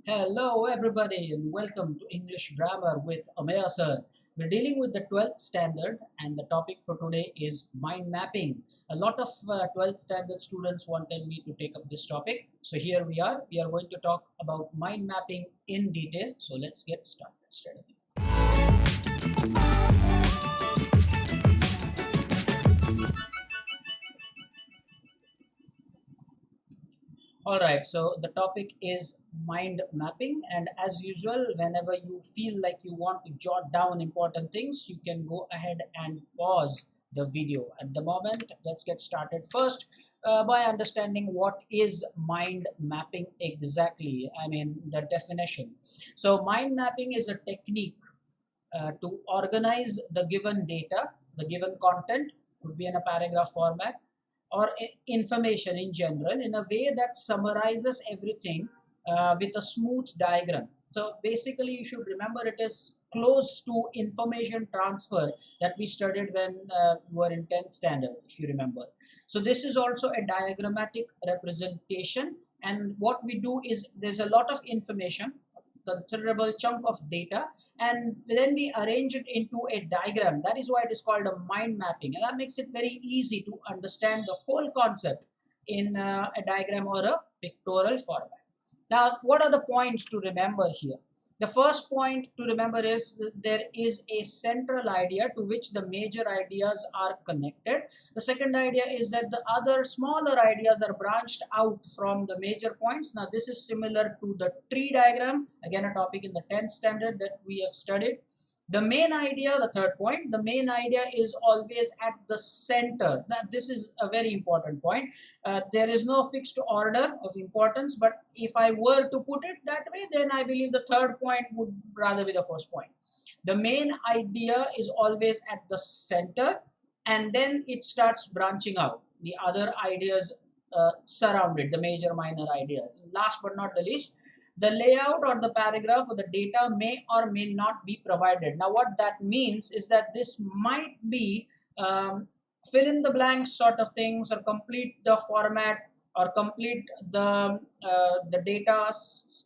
Hello everybody and welcome to English Grammar with Ameya sir. We're dealing with the 12th standard and the topic for today is mind mapping. A lot of 12th standard students wanted me to take up this topic. So here we are. We are going to talk about mind mapping in detail. So let's get started straight away. Alright, so the topic is mind mapping, and as usual, whenever you feel like you want to jot down important things, you can go ahead and pause the video. At the moment, let's get started first by understanding what is mind mapping exactly. I mean, the definition. So, mind mapping is a technique to organize the given data, the given content, could be in a paragraph format, or information in general in a way that summarizes everything with a smooth diagram. So basically you should remember it is close to information transfer that we studied when we were in 10th standard, if you remember. So this is also a diagrammatic representation, and what we do is there's a lot of information, considerable chunk of data, and then we arrange it into a diagram. That is why it is called a mind mapping, and that makes it very easy to understand the whole concept in a diagram or a pictorial format. Now, what are the points to remember here? The first point to remember is that there is a central idea to which the major ideas are connected. The second idea is that the other smaller ideas are branched out from the major points. Now, this is similar to the tree diagram, again a topic in the 10th standard that we have studied. The main idea, the third point, the main idea is always at the center. Now, this is a very important point. There is no fixed order of importance, but if I were to put it that way, then I believe the third point would rather be the first point. The main idea is always at the center, and then it starts branching out. The other ideas surround it, the major minor ideas. And last but not the least, the layout or the paragraph or the data may or may not be provided. Now what that means is that this might be fill in the blanks sort of things, or complete the format, or complete the data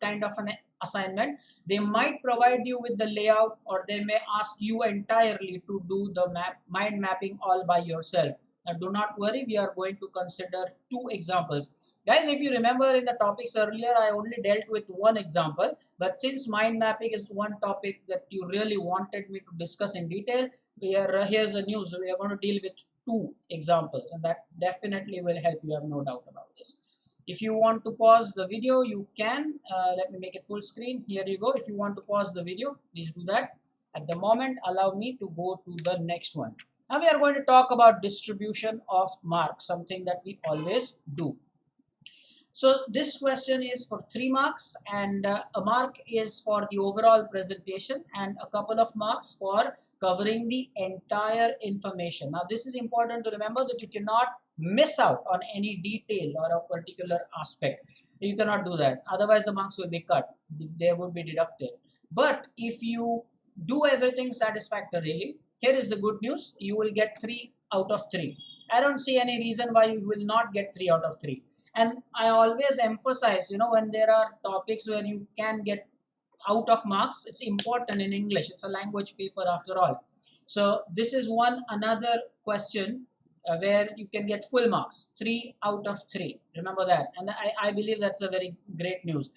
kind of an assignment. They might provide you with the layout, or they may ask you entirely to do the mind mapping all by yourself. Now do not worry, we are going to consider two examples. Guys, if you remember in the topics earlier, I only dealt with one example, but since mind mapping is one topic that you really wanted me to discuss in detail, here's the news. We are going to deal with two examples, and that definitely will help you, I have no doubt about this. If you want to pause the video, you can. Let me make it full screen. Here you go. If you want to pause the video, please do that. At the moment, allow me to go to the next one. Now we are going to talk about distribution of marks, something that we always do. So this question is for 3 marks, and a mark is for the overall presentation and a couple of marks for covering the entire information. Now this is important to remember, that you cannot miss out on any detail or a particular aspect. You cannot do that, otherwise the marks will be cut, they will be deducted. But if you do everything satisfactorily, here is the good news: you will get 3 out of 3. I don't see any reason why you will not get 3 out of 3. And I always emphasize, when there are topics where you can get out of marks, it's important. In English, it's a language paper after all. So this is another question where you can get full marks, 3 out of 3. Remember that, and I believe that's a very great news.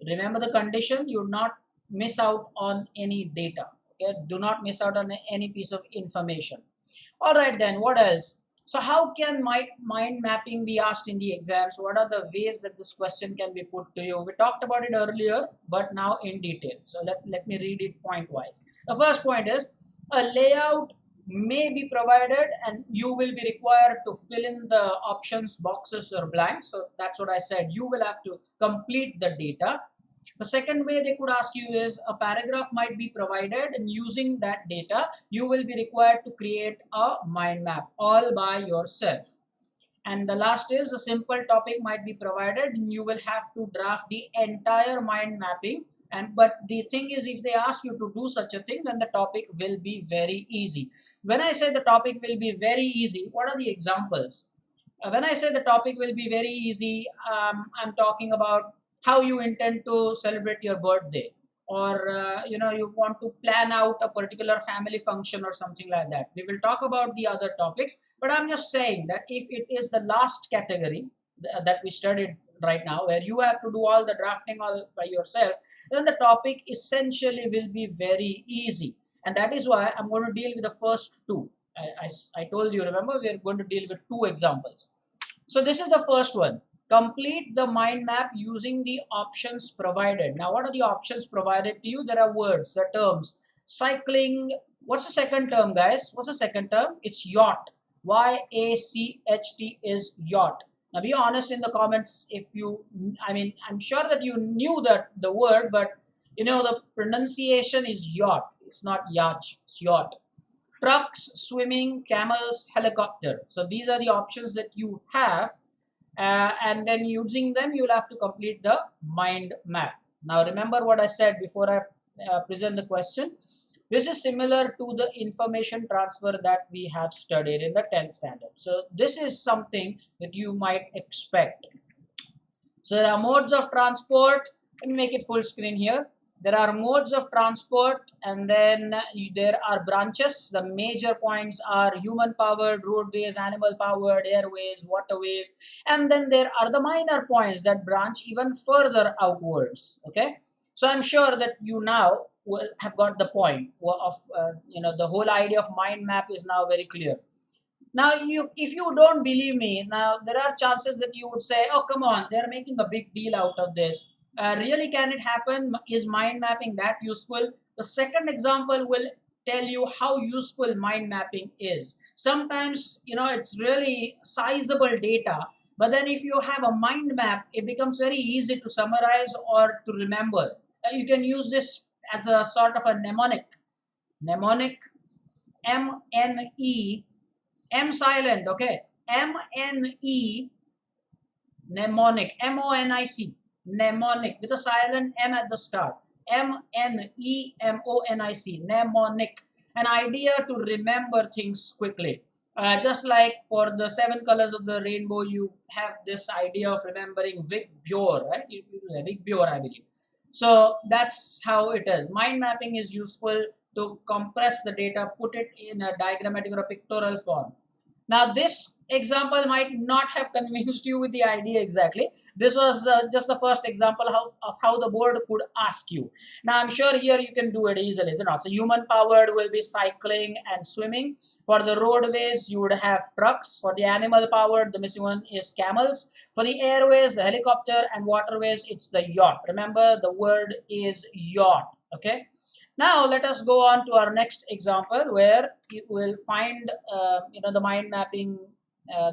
Remember the condition: you not miss out on any data. Okay, do not miss out on any piece of information. All right, then what else? So how can mind mapping be asked in the exams? What are the ways that this question can be put to you? We talked about it earlier, but now in detail. So let me read it point wise. The first point is, a layout may be provided and you will be required to fill in the options, boxes or blanks. So that's what I said. You will have to complete the data. The second way they could ask you is, a paragraph might be provided, and using that data, you will be required to create a mind map all by yourself. And the last is, a simple topic might be provided and you will have to draft the entire mind mapping. But the thing is, if they ask you to do such a thing, then the topic will be very easy. When I say the topic will be very easy, what are the examples? When I say the topic will be very easy, I'm talking about how you intend to celebrate your birthday, or you want to plan out a particular family function or something like that. We will talk about the other topics, but I'm just saying that if it is the last category that we studied right now, where you have to do all the drafting all by yourself, then the topic essentially will be very easy. And that is why I'm going to deal with the first two. I told you, remember, we are going to deal with two examples. So this is the first one. Complete the mind map using the options provided. Now, what are the options provided to you? There are words, the terms. Cycling. What's the second term, guys? What's the second term? It's yacht. Y-A-C-H-T is yacht. Now, be honest in the comments if you, I'm sure that you knew that the word, but the pronunciation is yacht. It's not yacht, it's yacht. Trucks, swimming, camels, helicopter. So these are the options that you have, and then using them you'll have to complete the mind map. Now remember what I said before I present the question. This is similar to the information transfer that we have studied in the 10th standard. So this is something that you might expect. So there are modes of transport. Let me make it full screen here. There are modes of transport, and then there are branches. The major points are human powered, roadways, animal powered, airways, waterways, and then there are the minor points that branch even further outwards. Okay, so I'm sure that you now will have got the point of the whole idea of mind map is now very clear. Now, if you don't believe me, now there are chances that you would say, oh, come on, they're making a big deal out of this. Really, can it happen? Is mind mapping that useful? The second example will tell you how useful mind mapping is. Sometimes, it's really sizable data, but then if you have a mind map, it becomes very easy to summarize or to remember. You can use this as a sort of a mnemonic. Mnemonic, M-N-E, M silent, okay? M-N-E, mnemonic, M-O-N-I-C, mnemonic, with a silent M at the start. M-N-E-M-O-N-I-C, mnemonic, an idea to remember things quickly. Just like for the 7 colors of the rainbow, you have this idea of remembering Vic Bure, right? Vic Bure, I believe. So that's how it is. Mind mapping is useful to compress the data, put it in a diagrammatic or a pictorial form. Now, this example might not have convinced you with the idea exactly. This was just the first example of how the board could ask you. Now, I'm sure here you can do it easily, isn't it? So, human powered will be cycling and swimming. For the roadways, you would have trucks. For the animal powered, the missing one is camels. For the airways, the helicopter, and waterways, it's the yacht. Remember, the word is yacht. Okay. Now let us go on to our next example, where you will find the mind mapping,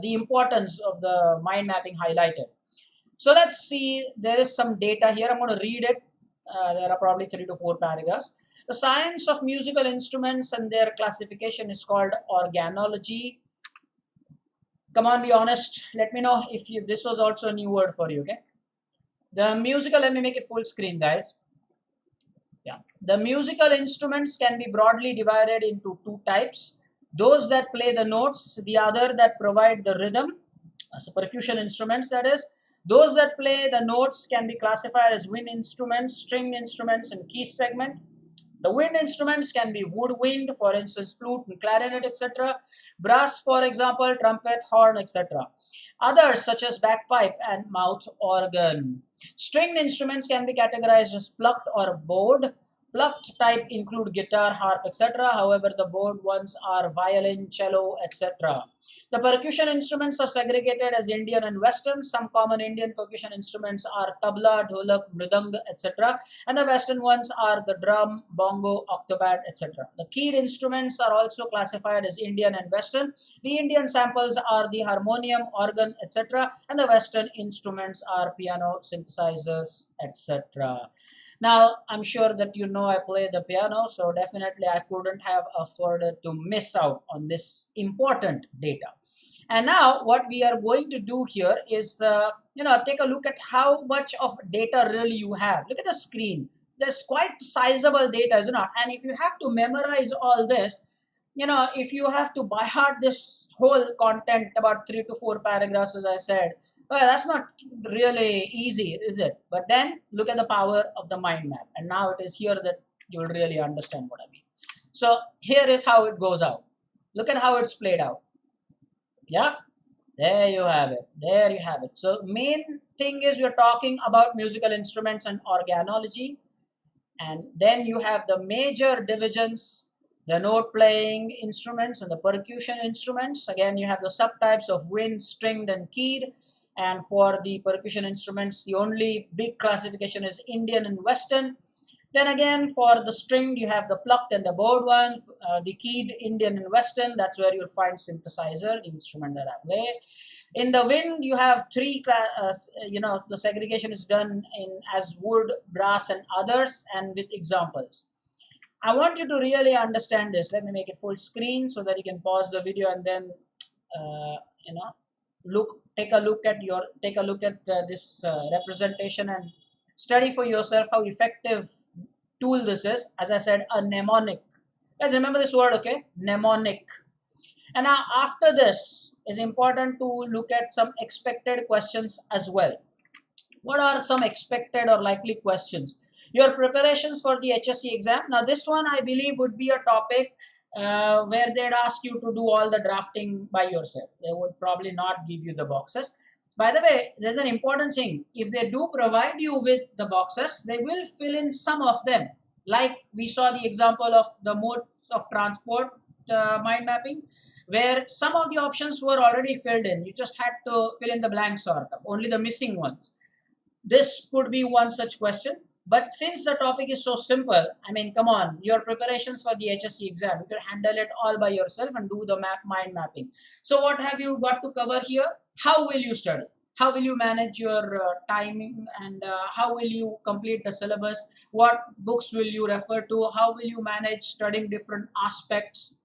the importance of the mind mapping highlighted. So let's see, there is some data here. I'm going to read it. There are probably 3 to 4 paragraphs. The science of musical instruments and their classification is called organology. Come on, be honest. Let me know if this was also a new word for you. Okay. The musical, let me make it full screen, guys. Yeah. The musical instruments can be broadly divided into 2 types. Those that play the notes, the other that provide the rhythm, so percussion instruments, that is. Those that play the notes can be classified as wind instruments, string instruments, and key segment. The wind instruments can be woodwind, for instance, flute and clarinet, etc. Brass, for example, trumpet, horn, etc. Others, such as bagpipe and mouth organ. Stringed instruments can be categorized as plucked or bowed. Plucked type include guitar, harp, etc. However, the bowed ones are violin, cello, etc. The percussion instruments are segregated as Indian and Western. Some common Indian percussion instruments are tabla, dholak, mridang, etc. And the Western ones are the drum, bongo, octopad, etc. The keyed instruments are also classified as Indian and Western. The Indian samples are the harmonium, organ, etc. And the Western instruments are piano, synthesizers, etc. Now, I'm sure that I play the piano, so definitely I couldn't have afforded to miss out on this important data. And now what we are going to do here is, take a look at how much of data really you have. Look at the screen. There's quite sizable data, isn't it? And if you have to memorize all this, if you have to by heart this whole content, about 3 to 4 paragraphs, as I said, Well, that's not really easy, is it? But then look at the power of the mind map. And now it is here that you will really understand what I mean. So here is how it goes out. Look at how it's played out. Yeah, there you have it. There you have it. So main thing is we're talking about musical instruments and organology. And then you have the major divisions, the note playing instruments and the percussion instruments. Again, you have the subtypes of wind, stringed, and keyed. And for the percussion instruments, the only big classification is Indian and Western. Then again, for the stringed, you have the plucked and the bowed ones, the keyed, Indian and Western. That's where you'll find synthesizer, the instrument that I play. In the wind, you have three, the segregation is done in as wood, brass, and others, and with examples. I want you to really understand this. Let me make it full screen so that you can pause the video and then, uh, you know, take a look at this representation and study for yourself how effective tool this is. As I said, a mnemonic. Guys, remember this word, okay? Mnemonic. And now after this, it's important to look at some expected questions as well. What are some expected or likely questions? Your preparations for the HSC exam. Now this one I believe would be a topic where they'd ask you to do all the drafting by yourself. They would probably not give you the boxes. By the way, there's an important thing. If they do provide you with the boxes, they will fill in some of them. Like we saw the example of the modes of transport mind mapping, where some of the options were already filled in. You just had to fill in the blanks, sort of, only the missing ones. This could be one such question. But since the topic is so simple, I mean, come on, your preparations for the HSC exam, you can handle it all by yourself and do the mind mapping. So what have you got to cover here? How will you study? How will you manage your timing, and how will you complete the syllabus? What books will you refer to? How will you manage studying different aspects?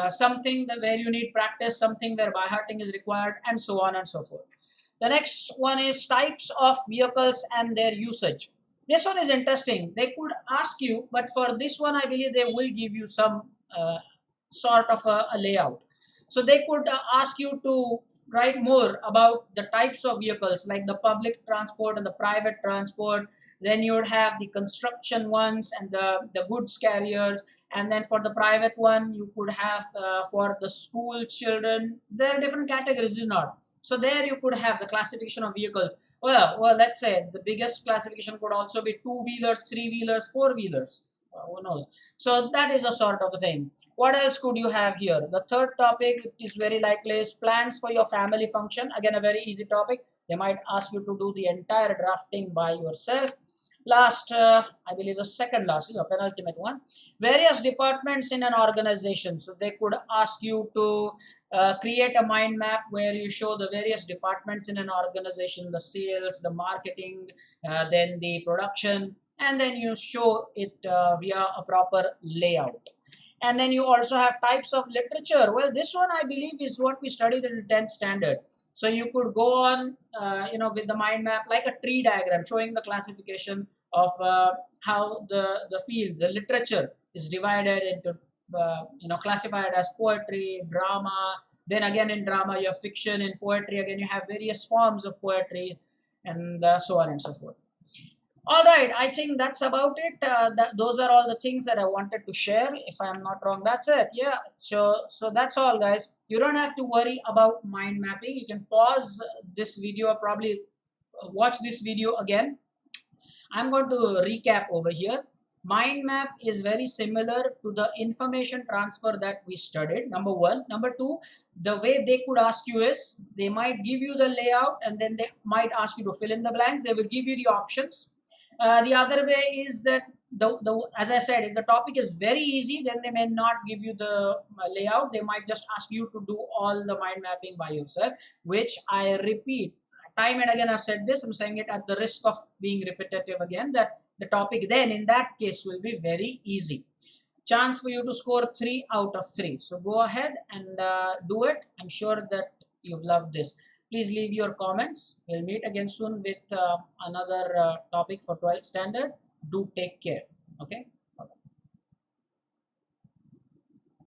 Something where you need practice, something where by hearting is required, and so on and so forth. The next one is types of vehicles and their usage. This one is interesting. They could ask you, but for this one, I believe they will give you some sort of a layout. So they could ask you to write more about the types of vehicles, like the public transport and the private transport. Then you would have the construction ones and the goods carriers. And then for the private one, you could have for the school children. There are different categories, is it not? So there you could have the classification of vehicles. Well, let's say the biggest classification could also be two-wheelers, three-wheelers, four-wheelers. Who knows? So that is a sort of a thing. What else could you have here? The third topic is very likely is plans for your family function. Again, a very easy topic. They might ask you to do the entire drafting by yourself. Last, I believe the second last is a penultimate one. Various departments in an organization. So they could ask you to create a mind map where you show the various departments in an organization, the sales, the marketing, then the production, and then you show it via a proper layout. And then you also have types of literature. Well, this one I believe is what we studied in the 10th standard. So you could go on, with the mind map like a tree diagram showing the classification of how the field, the literature is divided into, classified as poetry, drama. Then again in drama you have fiction. In poetry again you have various forms of poetry, and so on and so forth. All right, I think that's about it. Those are all the things that I wanted to share. If I'm not wrong, that's it. Yeah. So that's all, guys. You don't have to worry about mind mapping. You can pause this video, probably watch this video again. I'm going to recap over here. Mind map is very similar to the information transfer that we studied. Number one. Number two, the way they could ask you is they might give you the layout and then they might ask you to fill in the blanks. They will give you the options. The other way is that as I said, if the topic is very easy, then they may not give you the layout. They might just ask you to do all the mind mapping by yourself, which I repeat time and again. I've said this. I'm saying it at the risk of being repetitive again, that the topic then in that case will be very easy. Chance for you to score 3 out of 3. So go ahead and do it. I'm sure that you've loved this. Please leave your comments. We'll meet again soon with another topic for 12th standard. Do take care. Okay.